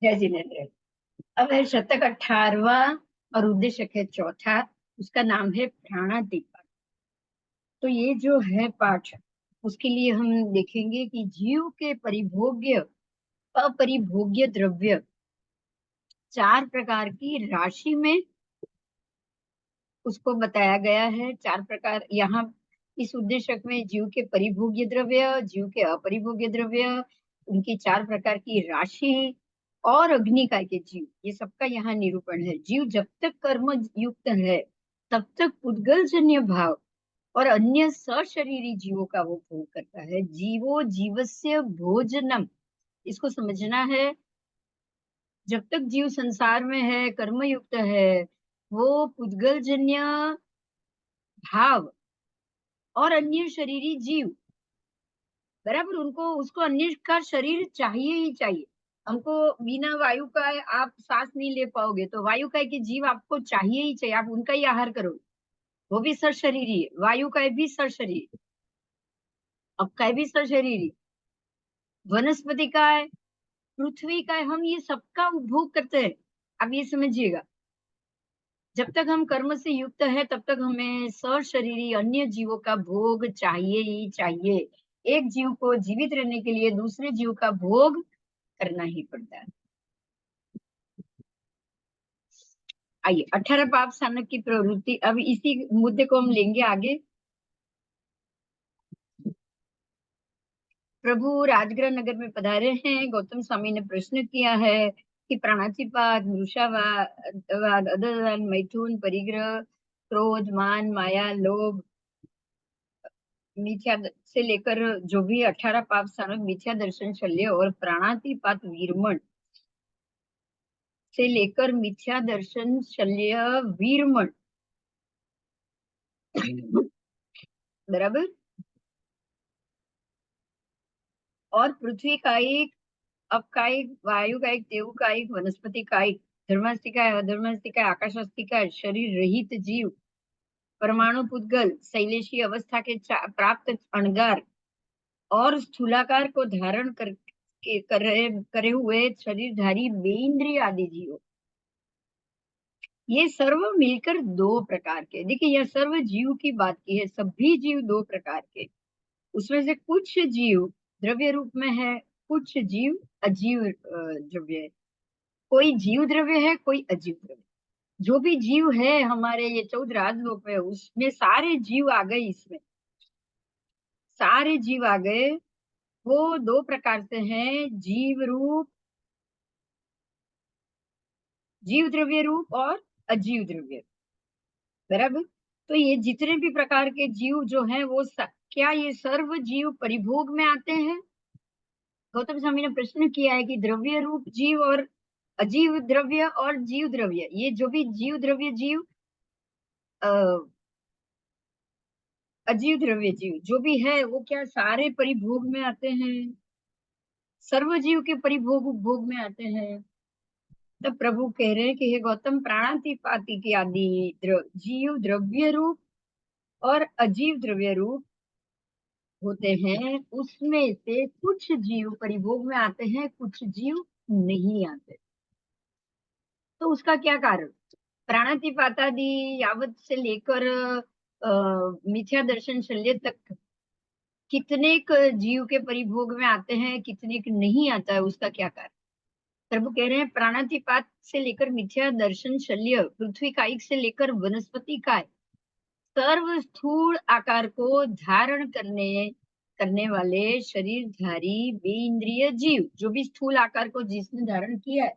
जय जिनेन्द्र। अब है शतक 18वां और उद्देश्य है चौथा। उसका नाम है प्राणातीत। तो ये जो है पाठ, उसके लिए हम देखेंगे कि जीव के परिभोग्य अपरिभोग्य द्रव्य 4 प्रकार की राशि में उसको बताया गया है। 4 प्रकार यहाँ इस उद्देश्य में जीव के परिभोग्य द्रव्य, जीव के अपरिभोग्य द्रव्य, उनकी 4 प्रकार की राशि और अग्निकाय के जीव, ये सबका यहाँ निरूपण है। जीव जब तक कर्म युक्त है तब तक उद्गलजन्य भाव और अन्य सशरीरी जीवों का वो भोग करता है। जीवो जीवस्य भोजनम, इसको समझना है। जब तक जीव संसार में है, कर्म युक्त है, वो पुद्गलजन्य भाव और अन्य शरीरी जीव, बराबर, उनको उसको अन्य का शरीर चाहिए ही चाहिए। हमको बिना वायु का आप सांस नहीं ले पाओगे, तो वायु का के जीव आपको चाहिए ही चाहिए, आप उनका ही आहार करोगे। वो भी सशरीरी है, वायु का भी सशरीर, अब का भी सशरीरी, वनस्पति का है, पृथ्वी का है, हम ये सबका उपभोग करते हैं। अब ये समझिएगा, जब तक हम कर्म से युक्त है तब तक हमें सशरीरी अन्य जीवों का भोग चाहिए ही चाहिए। एक जीव को जीवित रहने के लिए दूसरे जीव का भोग करना ही पड़ता है। आइए, 18 पाप स्थानक की प्रवृत्ति, अब इसी मुद्दे को हम लेंगे आगे। प्रभु राजगृह नगर में पधारे हैं। गौतम स्वामी ने प्रश्न किया है कि प्राणातिपात, मृषावाद, अददान, मैथुन, परिग्रह, क्रोध, मान, माया, लोभ, मिथ्या से लेकर जो भी 18 पाप स्थानक, मिथ्या दर्शन, शल्य और प्राणातिपात वीरमण से लेकर मिथ्या दर्शन, शल्य, वीरमण, बराबर, और पृथ्वी कायिक, अपकायिक, वायु कायिक, देव कायिक, वनस्पति कायिक, धर्मास्तिकाय, अधर्मास्तिकाय, आकाशास्तिकाय, शरीर रहित जीव, परमाणु पुद्गल, शैलेशी अवस्था के प्राप्त अणगार और स्थूलाकार को धारण करे हुए शरीरधारी बेइंद्रिय आदि जीव, ये सर्व मिलकर 2 प्रकार के। देखिए, यह सर्व जीव की बात की है, सभी जीव 2 प्रकार के। उसमें से कुछ जीव द्रव्य रूप में है, कुछ जीव अजीव द्रव्य है। कोई जीव द्रव्य है, कोई अजीव द्रव्य। जो भी जीव है हमारे ये 14 राजलोक में, उसमें सारे जीव आ गए। इसमें सारे जीव आ गए। वो 2 प्रकार से हैं, जीव रूप, जीव द्रव्य रूप और अजीव द्रव्य, बराबर। तो ये जितने भी प्रकार के जीव जो हैं वो क्या ये सर्व जीव परिभोग में आते हैं? गौतम स्वामी ने प्रश्न किया है कि द्रव्य रूप जीव और अजीव द्रव्य और जीव द्रव्य, ये जो भी जीव द्रव्य जीव, अजीव द्रव्य जीव जो भी है, वो क्या सारे परिभोग में आते हैं? सर्व जीव के परिभोग उपभोग में आते हैं। तब प्रभु कह रहे हैं कि हे गौतम, प्राणातिपाती की आदि जीव द्रव्य रूप और अजीव द्रव्य रूप होते हैं। उसमें से कुछ जीव परिभोग में आते हैं, कुछ जीव नहीं आते। तो उसका क्या कारण? प्राणातिपातादि यावत से लेकर मिथ्या दर्शन शल्य तक कितने जीव के परिभोग में आते हैं, कितने नहीं आता है, उसका क्या कारण? प्रभु कह रहे हैं, प्राणातिपात से लेकर मिथ्या दर्शन शल्य, पृथ्वी कायिक से लेकर वनस्पति काय, सर्व स्थूल आकार को धारण करने वाले शरीरधारी बेइंद्रिय जीव, जो भी स्थूल आकार को जिसने धारण किया है,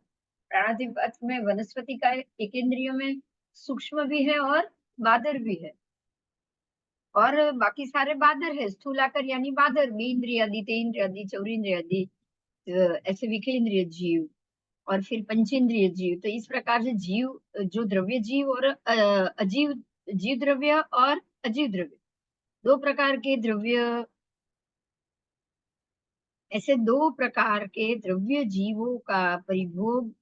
प्राणातिपात में वनस्पति का एक इंद्रियों में सूक्ष्म भी है और बादर भी है, और बाकी सारे बादर है। स्थूल आकार यानी बादर, बेइंद्रियादि, तेन्द्रियादि, चौरिंद्रियादि, ऐसे विकेंद्रिय जीव, और फिर पंचेंद्रिय जीव। तो इस प्रकार से जीव, जो द्रव्य जीव और अजीव, जीव द्रव्य और अजीव द्रव्य, 2 प्रकार के द्रव्य, ऐसे 2 प्रकार के द्रव्य जीवों का परिभोग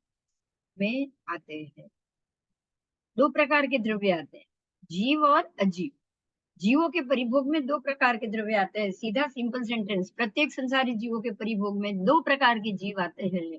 में आते हैं। 2 प्रकार के द्रव्य आते हैं, जीव और अजीव। जीवों के परिभोग में 2 प्रकार के द्रव्य आते हैं। सीधा सिंपल सेंटेंस, प्रत्येक संसारी जीवों के परिभोग में 2 प्रकार के जीव आते हैं।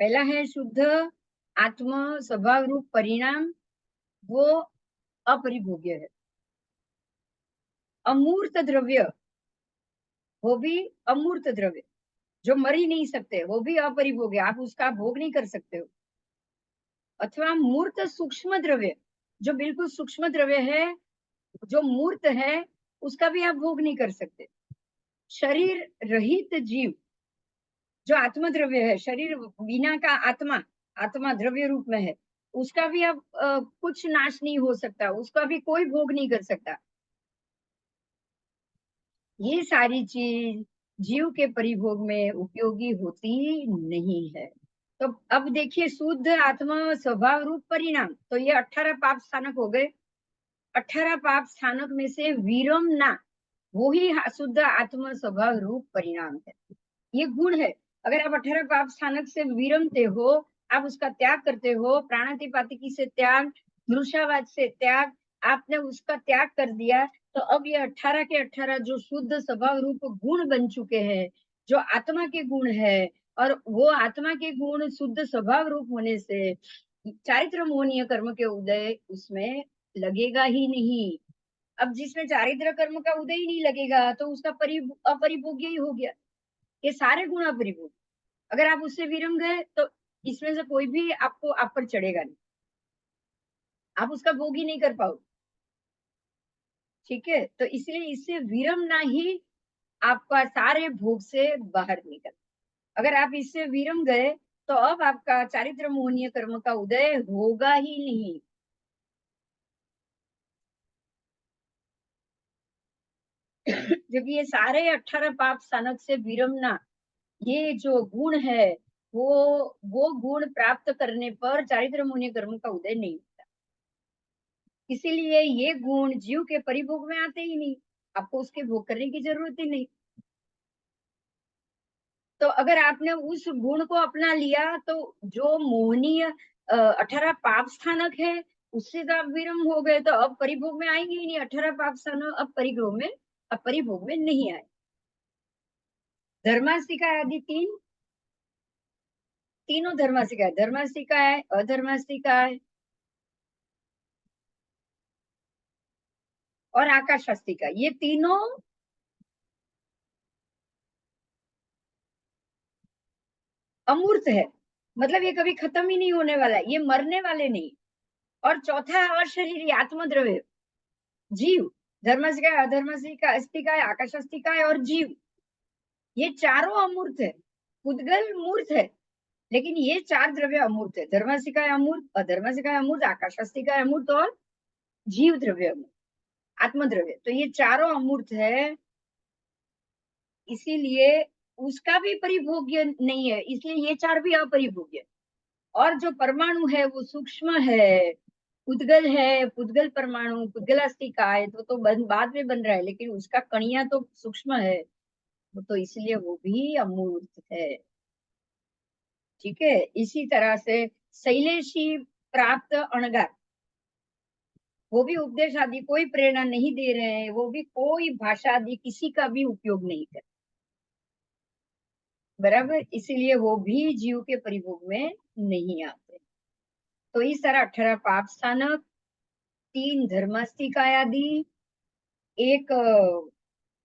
पहला है शुद्ध आत्म स्वभाव रूप परिणाम, वो अपरिभोग्य है। अमूर्त द्रव्य, वो भी अमूर्त द्रव्य जो मर ही नहीं सकते, वो भी अपरिभोग्य, आप उसका भोग नहीं कर सकते हो। अथवा मूर्त सूक्ष्म द्रव्य, जो बिल्कुल सूक्ष्म द्रव्य है, जो मूर्त है, उसका भी आप भोग नहीं कर सकते। शरीर रहित जीव, जो आत्म द्रव्य है, शरीर बिना का आत्मा, आत्मा द्रव्य रूप में है, उसका भी अब कुछ नाश नहीं हो सकता, उसका भी कोई भोग नहीं कर सकता। ये सारी चीज जीव के परिभोग में उपयोगी होती नहीं है। तो अब देखिए, शुद्ध आत्मा स्वभाव रूप परिणाम, तो ये 18 पाप स्थानक हो गए। 18 पाप स्थानक में से वीरमना, वो ही शुद्ध आत्म स्वभाव रूप परिणाम है। ये गुण है। अगर आप 18 पाप स्थानक से विरमते हो, आप उसका त्याग करते हो, प्राणातिपातिकी से त्याग, मृषावाद से त्याग, आपने उसका त्याग कर दिया, तो अब ये 18 के 18 जो शुद्ध स्वभाव रूप गुण बन चुके हैं, जो आत्मा के गुण है, और वो आत्मा के गुण शुद्ध स्वभाव रूप होने से चारित्र मोहनीय कर्म के उदय उसमें लगेगा ही नहीं। अब जिसमें चारित्र कर्म का उदय ही नहीं लगेगा, तो उसका अपरिभोग्य ही हो गया। ये सारे गुण अपरिभोग। अगर आप उससे विरम गए, तो इसमें से कोई भी आपको आप पर चढ़ेगा नहीं, आप उसका भोग ही नहीं कर पाओ। ठीक है, तो इसलिए इससे विरम ना ही आपका सारे भोग से बाहर निकल। अगर आप इससे विरम गए, तो अब आपका चारित्र मोहनीय कर्म का उदय होगा ही नहीं। जब ये सारे 18 पाप स्थानक से विरमना, ये जो गुण है, वो वो गुण प्राप्त करने पर चारित्र मोहनीय कर्म का उदय नहीं होता। इसीलिए ये गुण जीव के परिभोग में आते ही नहीं, आपको उसके भोग करने की जरूरत ही नहीं। तो अगर आपने उस गुण को अपना लिया, तो जो मोहनीय 18 पाप स्थानक है, उससे तो आप विरम हो गए, तो अब परिभोग में आएंगे ही नहीं। 18 पाप स्थानक अब परिभोग में नहीं आए। धर्मास्तिका आदि तीनों धर्मास्तिका है, धर्मास्तिका है, अधर्मास्तिका है और आकाशास्तिका, ये तीनों अमूर्त है। मतलब ये कभी खत्म ही नहीं होने वाला है, ये मरने वाले नहीं। और चौथा है अशरीरी आत्मद्रव्य, जीव। धर्मस्तिका है, अधर्मस्तिका, अस्तिका है, आकाशास्तिका है और जीव, ये चारों अमूर्त है। उद्गल मूर्त है, लेकिन ये चार द्रव्य अमूर्त है। धर्मस्तिका है अमूर्त, अधर्मस्तिका है अमूर्त, आकाशास्तिका है अमूर्त और जीव द्रव्य अमूर्त, आत्मद्रव्य, तो ये चारों अमूर्त है। इसीलिए उसका भी परिभोग्य नहीं है, इसलिए ये चार भी अपरिभोग्य। और जो परमाणु है वो सूक्ष्म है, पुद्गल है, पुद्गल परमाणु, पुद्गल अस्तिका है, तो बाद में बन रहा है, लेकिन उसका कणिया तो सूक्ष्म है, तो इसलिए वो भी अमूर्त है। ठीक है, इसी तरह से शैलेशी प्राप्त अणगार, वो भी उपदेश आदि कोई प्रेरणा नहीं दे रहे हैं, वो भी कोई भाषा आदि किसी का भी उपयोग नहीं कर, बराबर, इसीलिए वो भी जीव के परिभोग में नहीं आते। तो इस तरह 18 पाप स्थानक, 3 धर्मास्तिका आदि, एक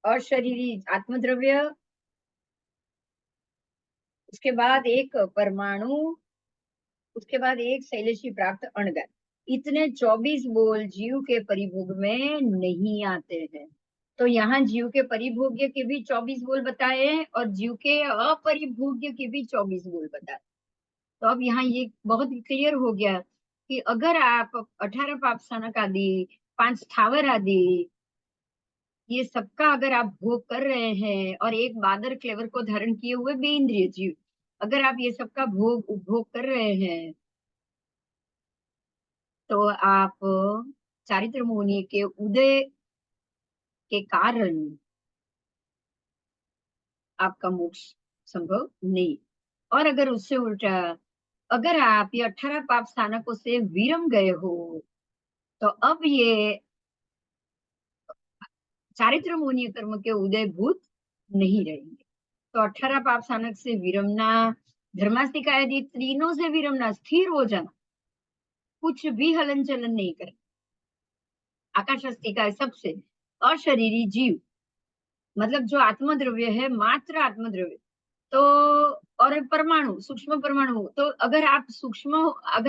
अशरीरी आत्मद्रव्य, उसके बाद एक परमाणु, उसके बाद एक शैलेशी प्राप्त अणगण, इतने 24 बोल जीव के परिभोग में नहीं आते हैं। तो यहाँ जीव के परिभोग्य के भी 24 बोल बताए हैं और जीव के अपरिभोग्य के भी 24 बोल बताए। तो अब यहाँ ये बहुत क्लियर हो गया कि अगर आप 18 पाप स्थानक आदि, 5 स्थावर आदि, ये सबका अगर आप भोग कर रहे हैं, और एक बादर क्लेवर को धारण किए हुए बेइंद्रिय जीव, अगर आप ये सबका भोग उपभोग कर रहे हैं, तो आप चारित्र मोहनी के उदय के कारण आपका मोक्ष संभव नहीं। और अगर उससे उल्टा, अगर आप ये 18 पाप स्थानकों से विरम गए हो, तो अब ये चारित्र मोहनीय कर्म के उदय भूत नहीं रहेंगे। तो 18 पाप स्थानक से विरमना, धर्मास्तिका यदि तीनों से विरमना, स्थिर हो जाना, कुछ भी हलन चलन नहीं करना। आकाशास्तिका है सबसे अशरीरी जीव, मतलब जो आत्मद्रव्य है, मात्र आत्मद्रव्य। तो और परमाणु, सूक्ष्म परमाणु, तो अगर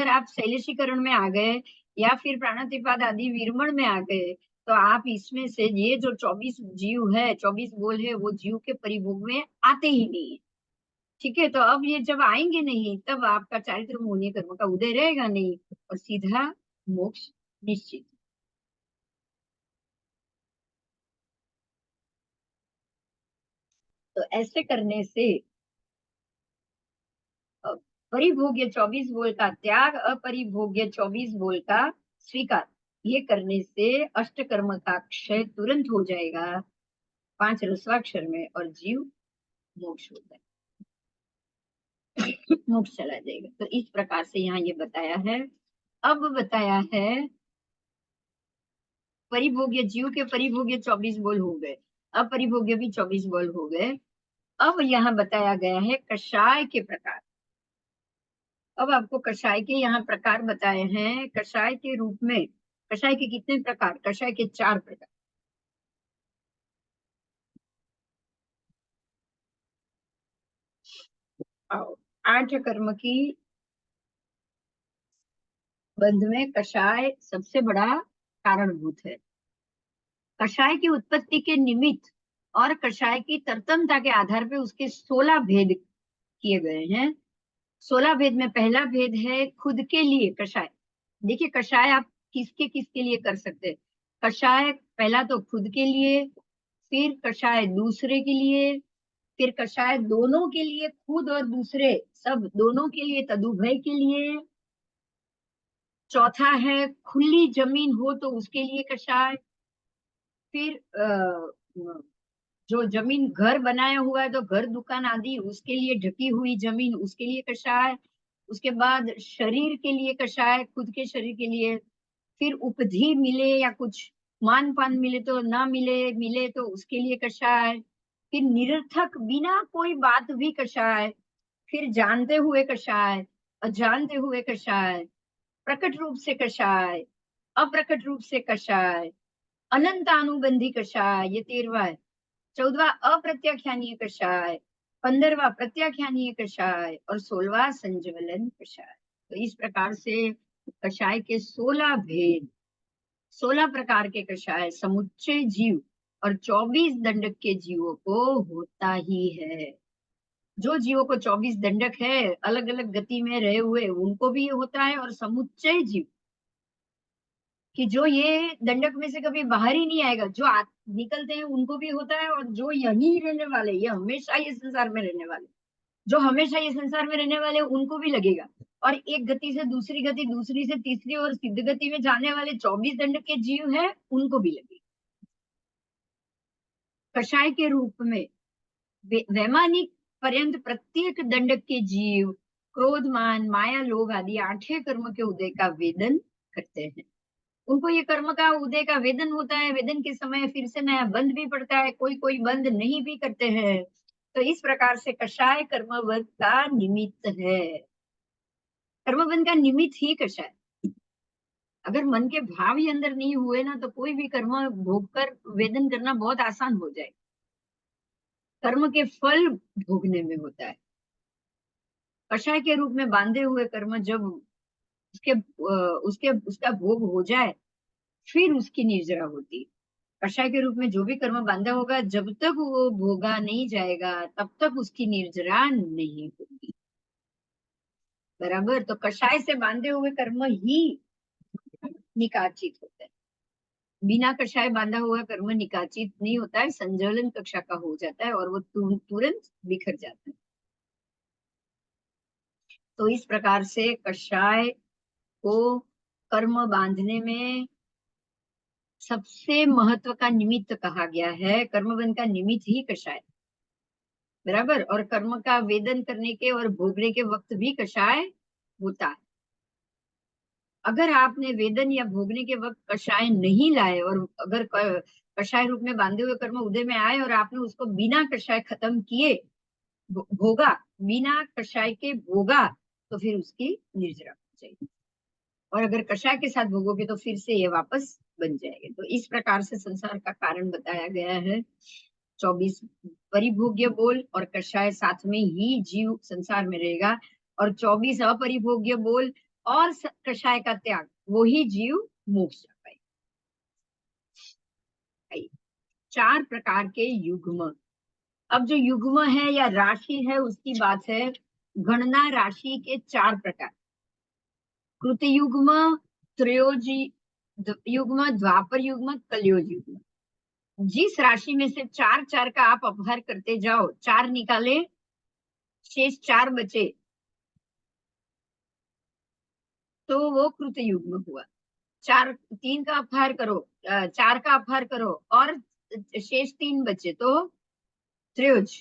आप शैलेशीकरण में आ गए या फिर प्राणातिपात आदि विरमण में आ गए, तो आप इसमें से ये जो 24 जीव है, 24 बोल है, वो जीव के परिभोग में आते ही नहीं है। ठीक है, तो अब ये जब आएंगे नहीं, तब आपका चारित्र मोहनीय कर्म का उदय रहेगा नहीं और सीधा मोक्ष निश्चित। तो ऐसे करने से परिभोग्य 24 बोल का त्याग, अपरिभोग्य 24 बोल का स्वीकार, ये करने से अष्ट कर्म का क्षय तुरंत हो जाएगा 5 रस्वाक्षर में, और जीव मोक्ष होता है, मोक्ष चला जाएगा। तो इस प्रकार से यहाँ ये बताया है। अब बताया है परिभोग्य जीव के परिभोग्य 24 बोल हो गए, अपरिभोग्य भी 24 बोल हो गए। अब यहाँ बताया गया है कषाय के प्रकार। अब आपको कषाय के यहाँ प्रकार बताए हैं। कषाय के रूप में, कषाय के कितने प्रकार? कषाय के 4 प्रकार। आओ, 8 कर्म की बंध में कषाय सबसे बड़ा कारणभूत है। कषाय की उत्पत्ति के निमित्त और कषाय की तरतमता के आधार पे उसके 16 भेद किए गए हैं। 16 भेद में पहला भेद है खुद के लिए कषाय। देखिए, कषाय आप किसके किसके लिए कर सकते हैं। कषाय पहला तो खुद के लिए, फिर कषाय दूसरे के लिए, फिर कषाय दोनों के लिए, खुद और दूसरे सब दोनों के लिए, तदुभय के लिए। चौथा है खुली जमीन हो तो उसके लिए कषाय। फिर जो जमीन घर बनाया हुआ है, तो घर दुकान आदि उसके लिए, ढकी हुई जमीन उसके लिए कषाय। उसके बाद शरीर के लिए कषाय, खुद के शरीर के लिए। फिर उपधि मिले या कुछ मान पान मिले तो ना मिले, मिले तो उसके लिए कषाय। फिर निरर्थक बिना कोई बात भी कषाय। फिर जानते हुए कषाय, अजानते हुए कषाय, प्रकट रूप से कषाय, अप्रकट रूप से कषाय, अनंतानुबंधी कषाय, ये 13वां है। 14वां अप्रत्याख्यानीय कषाय, 15वां प्रत्याख्यानीय कषाय और 16वां संज्वलन कषाय। तो इस प्रकार से कषाय के 16 भेद, 16 प्रकार के कषाय समुच्चय जीव और 24 दंडक के जीवों को होता ही है। जो जीवों को 24 दंडक है, अलग अलग गति में रहे हुए, उनको भी होता है। और समुच्चय जीव कि जो ये दंडक में से कभी बाहर ही नहीं आएगा, जो निकलते हैं उनको भी होता है। और जो यहीं रहने वाले, ये हमेशा ये संसार में रहने वाले, जो हमेशा ये संसार में रहने वाले, उनको भी लगेगा। और एक गति से दूसरी गति, दूसरी से तीसरी और सिद्ध गति में जाने वाले 24 दंडक के जीव है, उनको भी लगेगा। कषाय के रूप में वैमानिक पर्यंत प्रत्येक दंडक के जीव क्रोध, मान, माया, लोभ आदि 8 कर्म के उदय का वेदन करते हैं। उनको ये कर्म का उदय का वेदन होता है। वेदन के समय फिर से नया बंध भी पड़ता है, कोई कोई बंध नहीं भी करते हैं। तो इस प्रकार से कषाय कर्मबंध का निमित्त है। कर्मबंध का निमित्त ही कषाय। अगर मन के भाव ही अंदर नहीं हुए ना, तो कोई भी कर्म भोग कर वेदन करना बहुत आसान हो जाए। कर्म के फल भोगने में होता है। कषाय के रूप में बांधे हुए कर्म जब उसका भोग हो जाए, फिर उसकी निर्जरा होती है। कषाय के रूप में जो भी कर्म बांधा होगा, जब तक वो भोगा नहीं जाएगा, तब तक उसकी निर्जरा नहीं होगी। बराबर। तो कषाय से बांधे हुए कर्म ही निकाचित होते हैं। बिना कषाय बांधा हुआ कर्म निकाचित नहीं होता है, संज्वलन कक्षा का हो जाता है और वो तुरंत बिखर जाता है। तो इस प्रकार से कषाय को कर्म बांधने में सबसे महत्व का निमित्त कहा गया है। कर्मबंध का निमित्त ही कषाय, बराबर। और कर्म का वेदन करने के और भोगने के वक्त भी कषाय होता है। अगर आपने वेदन या भोगने के वक्त कषाय नहीं लाए, और अगर कषाय रूप में बांधे हुए कर्म उदय में आए और आपने उसको बिना कषाय खत्म किए भोगा, बिना कषाय के भोगा तो फिर उसकी निर्जरा हो जाएगी, और अगर कषाय के साथ भोगोगे तो फिर से ये वापस बन जाएगा। तो इस प्रकार से संसार का कारण बताया गया है। 24 परिभोग्य बोल और कषाय साथ में ही जीव संसार में रहेगा, और 24 अपरिभोग्य बोल और कषाय का त्याग, वो ही जीव मोक्ष जा पाएगा। 4 प्रकार के युग्म। अब जो युग्म है या राशि है उसकी बात है। गणना राशि के 4 प्रकार, कृत युग्म, त्रयोजी युग्म, द्वापर युग्म, कलयुग युग्म। जिस राशि में से 4 4 का आप अपहार करते जाओ, 4 निकाले, शेष 4 बचे, तो वो कृत युग्म हुआ। 3 का अपहार करो, 4 का अपहार करो और शेष 3 बचे तो त्रयोज।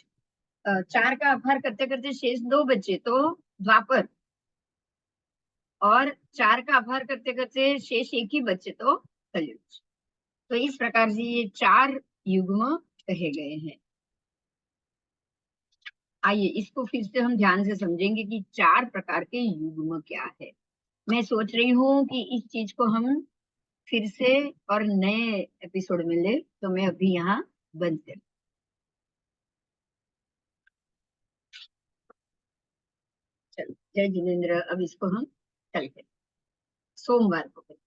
4 का अपहार करते करते शेष 2 बचे तो द्वापर, और 4 का अपहार करते करते शेष 1 ही बचे तो कलयुग। तो इस प्रकार से ये 4 युग्म कहे गए हैं। आइए इसको फिर से हम ध्यान से समझेंगे कि 4 प्रकार के युग्म क्या है। मैं सोच रही हूँ कि इस चीज को हम फिर से और नए एपिसोड में ले, तो मैं अभी यहाँ बंद कर। चलो, जय जिनेन्द्र। अब इसको हम कल करें, सोमवार को करें।